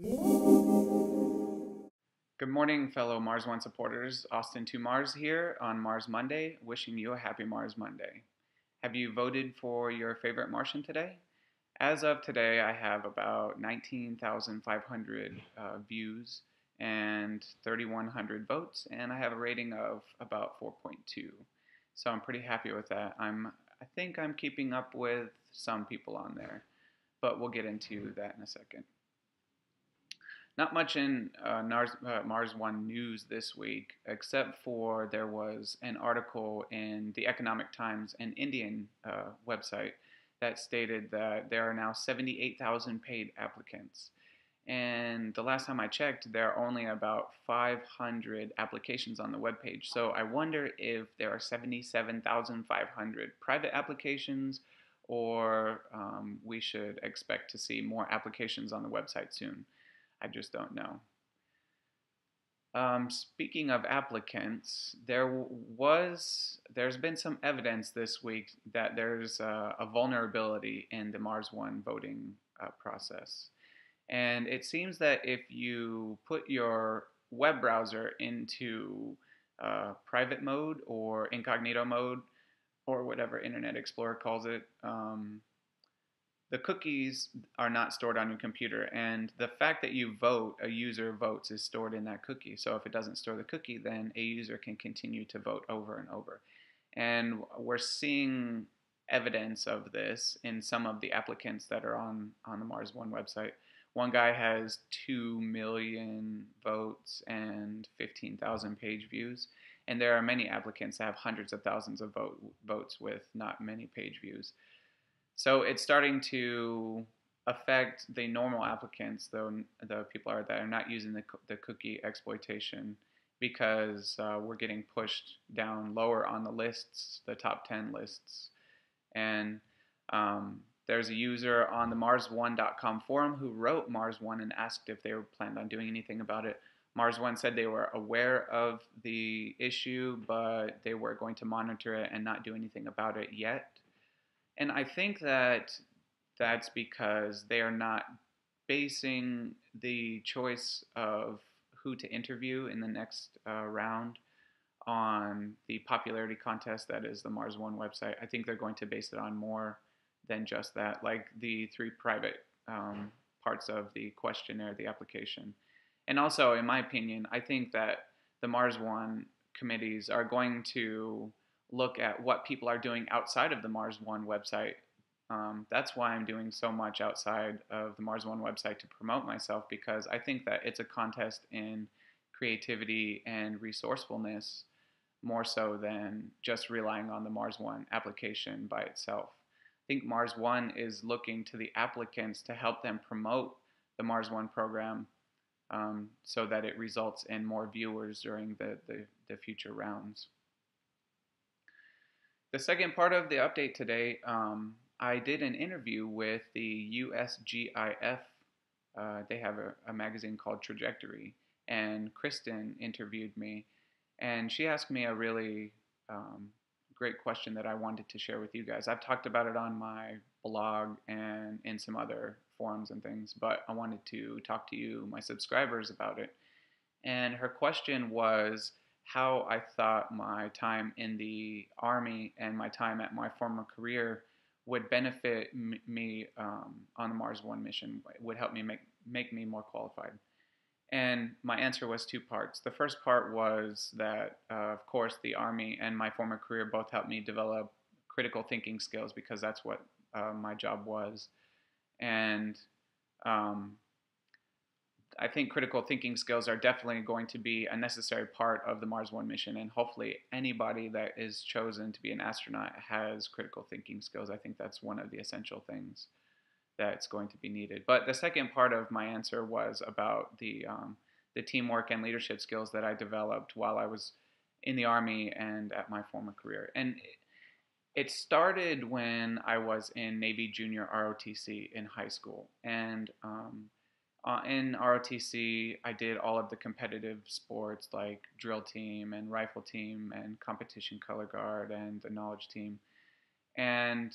Good morning, fellow Mars One supporters. Austin to Mars here on Mars Monday, wishing you a happy Mars Monday. Have you voted for your favorite Martian today? As of today, I have about 19,500 views and 3,100 votes, and I have a rating of about 4.2. So I'm pretty happy with that. I think I'm keeping up with some people on there, but we'll get into that in a second. Not much in Mars One news this week, except for there was an article in the Economic Times, an Indian website, that stated that there are now 78,000 paid applicants. And the last time I checked, there are only about 500 applications on the webpage. So I wonder if there are 77,500 private applications, or we should expect to see more applications on the website soon. I just don't know. Speaking of applicants, there's been some evidence this week that there's a vulnerability in the Mars One voting process, and it seems that if you put your web browser into private mode or incognito mode or whatever Internet Explorer calls it, the cookies are not stored on your computer, and the fact that you vote, a user votes, is stored in that cookie. So if it doesn't store the cookie, then a user can continue to vote over and over. And we're seeing evidence of this in some of the applicants that are on the Mars One website. One guy has 2 million votes and 15,000 page views, and there are many applicants that have hundreds of thousands of votes with not many page views. So it's starting to affect the normal applicants, though the people that are not using the cookie exploitation, because we're getting pushed down lower on the lists, the top 10 lists. And there's a user on the Mars1.com forum who wrote Mars One and asked if they were planned on doing anything about it. Mars One said they were aware of the issue, but they were going to monitor it and not do anything about it yet. And I think that that's because they are not basing the choice of who to interview in the next round on the popularity contest that is the Mars One website. I think they're going to base it on more than just that, like the three private parts of the questionnaire, the application. And also, in my opinion, I think that the Mars One committees are going to look at what people are doing outside of the Mars One website. That's why I'm doing so much outside of the Mars One website to promote myself, because I think that it's a contest in creativity and resourcefulness more so than just relying on the Mars One application by itself. I think Mars One is looking to the applicants to help them promote the Mars One program, so that it results in more viewers during the future rounds. The second part of the update today, I did an interview with the USGIF. They have a magazine called Trajectory, and Kristen interviewed me, and she asked me a really great question that I wanted to share with you guys. I've talked about it on my blog and in some other forums and things, but I wanted to talk to you, my subscribers, about it. And her question was how I thought my time in the Army and my time at my former career would benefit me on the Mars One mission, would help me make me more qualified. And my answer was two parts. The first part was that, of course, the Army and my former career both helped me develop critical thinking skills, because that's what my job was. And I think critical thinking skills are definitely going to be a necessary part of the Mars One mission, and hopefully anybody that is chosen to be an astronaut has critical thinking skills. I think that's one of the essential things that's going to be needed. But the second part of my answer was about the teamwork and leadership skills that I developed while I was in the Army and at my former career. And it started when I was in Navy Junior ROTC in high school. And in ROTC, I did all of the competitive sports like drill team and rifle team and competition color guard and the knowledge team. And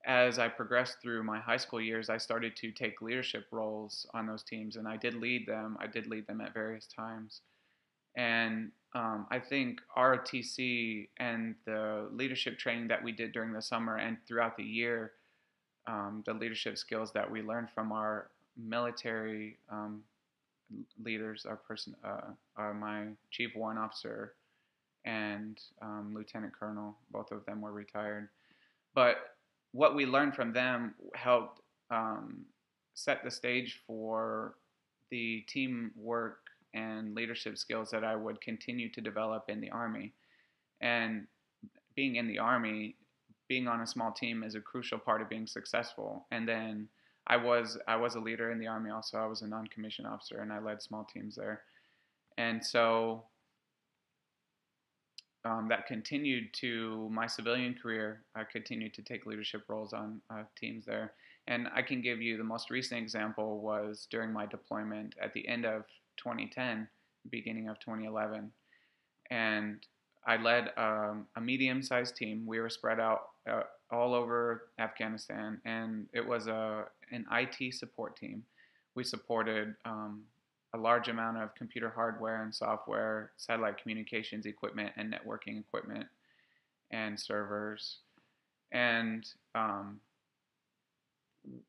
as I progressed through my high school years, I started to take leadership roles on those teams, and I did lead them. I did lead them at various times. And I think ROTC and the leadership training that we did during the summer and throughout the year, the leadership skills that we learned from our military leaders, are my chief warrant officer and lieutenant colonel. Both of them were retired. But what we learned from them helped set the stage for the teamwork and leadership skills that I would continue to develop in the Army. And being in the Army, being on a small team is a crucial part of being successful. And then I was a leader in the Army also. I was a non-commissioned officer, and I led small teams there. And so that continued to my civilian career. I continued to take leadership roles on teams there. And I can give you the most recent example was during my deployment at the end of 2010, beginning of 2011. And I led a medium-sized team. We were spread out all over Afghanistan, and it was an IT support team. We supported a large amount of computer hardware and software, satellite communications equipment, and networking equipment, and servers. And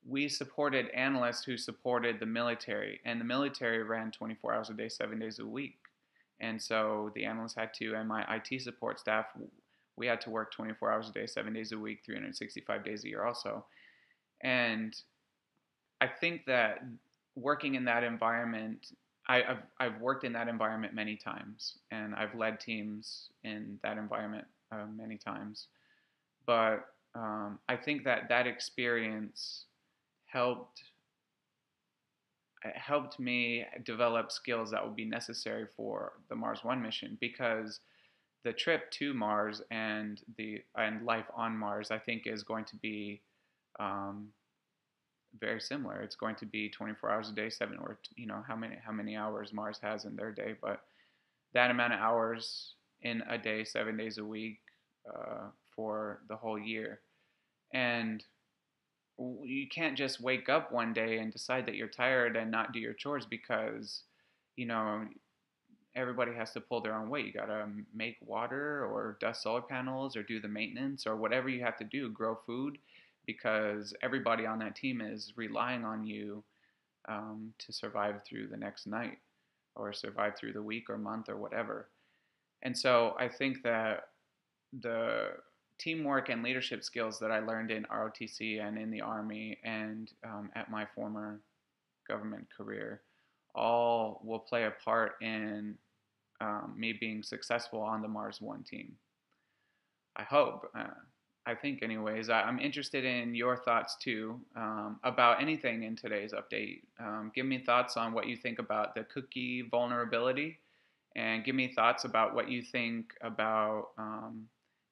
we supported analysts who supported the military, and the military ran 24 hours a day, 7 days a week. And so the analysts had to, and my IT support staff, we had to work 24 hours a day, 7 days a week, 365 days a year also. And I think that working in that environment, I've worked in that environment many times, and I've led teams in that environment many times. But I think that experience helped me develop skills that would be necessary for the Mars One mission, because the trip to Mars and life on Mars, I think, is going to be very similar. It's going to be 24 hours a day, or how many hours Mars has in their day, but that amount of hours in a day, 7 days a week, for the whole year. And you can't just wake up one day and decide that you're tired and not do your chores, because everybody has to pull their own weight. You gotta make water or dust solar panels or do the maintenance or whatever you have to do, grow food, because everybody on that team is relying on you to survive through the next night or survive through the week or month or whatever. And so I think that the teamwork and leadership skills that I learned in ROTC and in the Army and at my former government career all will play a part in me being successful on the Mars One team. I hope. I think anyways. I'm interested in your thoughts too about anything in today's update. Give me thoughts on what you think about the cookie vulnerability, and give me thoughts about what you think about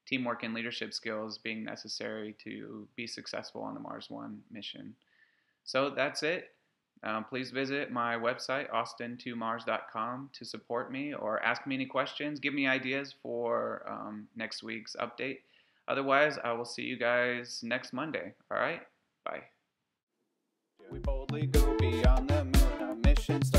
teamwork and leadership skills being necessary to be successful on the Mars One mission. So that's it. Please visit my website, austin2mars.com, to support me or ask me any questions. Give me ideas for next week's update. Otherwise, I will see you guys next Monday. All right? Bye. We boldly go beyond the moon. Our mission starts